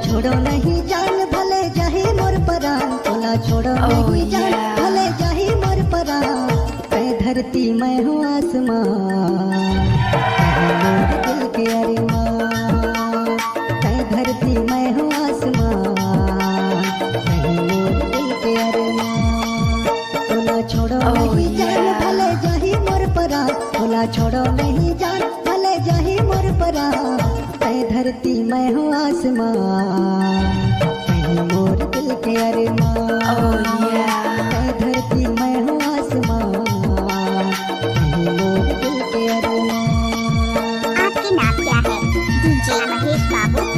छोड़ो नहीं जान भले जाही मोर परान, तोला छोड़ो नहीं जान भले जाही मोर परान। मैं धरती मैं हूँ आसमान, कहीं मोर दिल के अरमान। मैं धरती मैं हूँ आसमान, कहीं मोर दिल के अरमान। तोला छोड़ो नहीं जान भले जाही मोर परान, तोला छोड़ो नहीं जान भले जाही मोर परान। मैं धरती मैं हूँ आसमान, कहीं मोर दिल के अरमान। मैं धरती मैं हूँ आसमान, कहीं मोर दिल के अरमान। आपके नाम क्या है? डीजे महेश बाबू।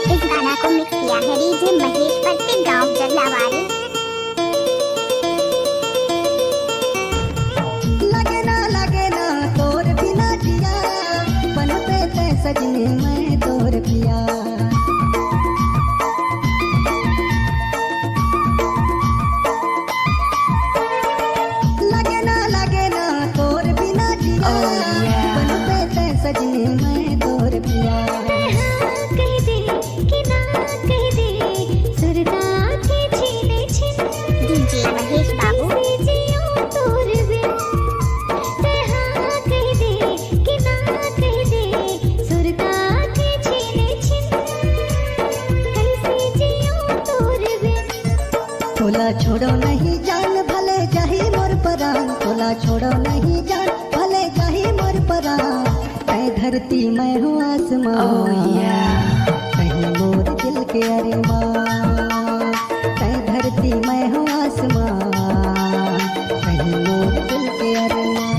इस गाना को मिक्स किया है डीजे महेश पट्टी गांव जल्लावाड़ी। लगे ना तोर बिना जिया, पन पे ते सजने मैं तोर पिया। लगे ना तोर बिना जिया, पन पे ते सजने मैं तोर पिया। डीजे महेश बाबू। तोला छोड़ो नहीं जान भले जाही मोर परान, तोला छोड़ो नहीं जान भले जाही मोर परान। मैं धरती मैं हूँ आसमान, कहीं मोर दिल के अरमान। मैं धरती मैं हूँ आसमान, कहीं मोर दिल के अरमान।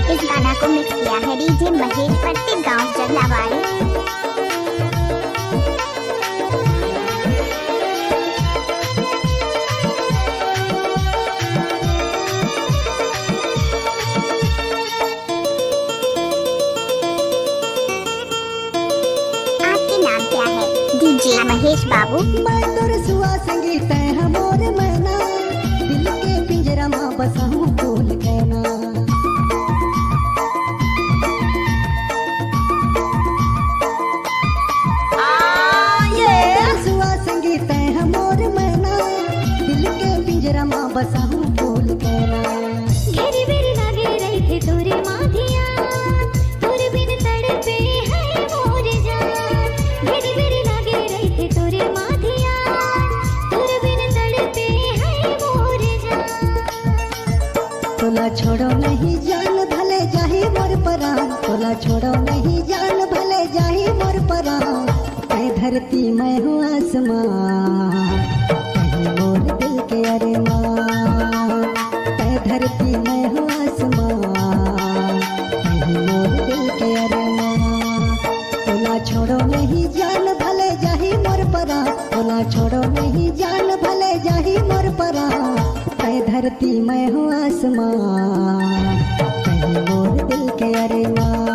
इस गाना को मिक्स किया है डीजे महेश पट्टी गांव जल्लावाड़ी। आपके नाम क्या है? डीजे महेश बाबू। मैं तोर सुआ संगीत है मोर मैना, दिल के पिंजरा माँ बसा हूँ बोल कहना। सुआ संगीत है मोर मैना, दिल के पिंजरा माँ बसा हूँ बोल कहना। घेरी बेरी लागे रही थे तोरे माधिया, तोरे बिन तड़पे है मोर जान। घेरी बेरी लागे रही थे तोरे माधिया, तोरे बिन तड़पे है मोर जान। तोला छोड़ो नहीं जान भले जाही मोर परान, तोला छोड़ो नहीं जान भले जाही मोर परान। मैं धरती मैं हूँ आसमान, कहीं मोर दिल के अरमान। मैं धरती मैं हूँ आसमान, कहीं मोर दिल के अरमान। तोला छोड़ो नहीं जान भले जाही मोर परान, तोला छोड़ो नहीं जान भले जाही मोर परान। मैं धरती मैं हूँ आसमान, कहीं मोर दिल के अरमान।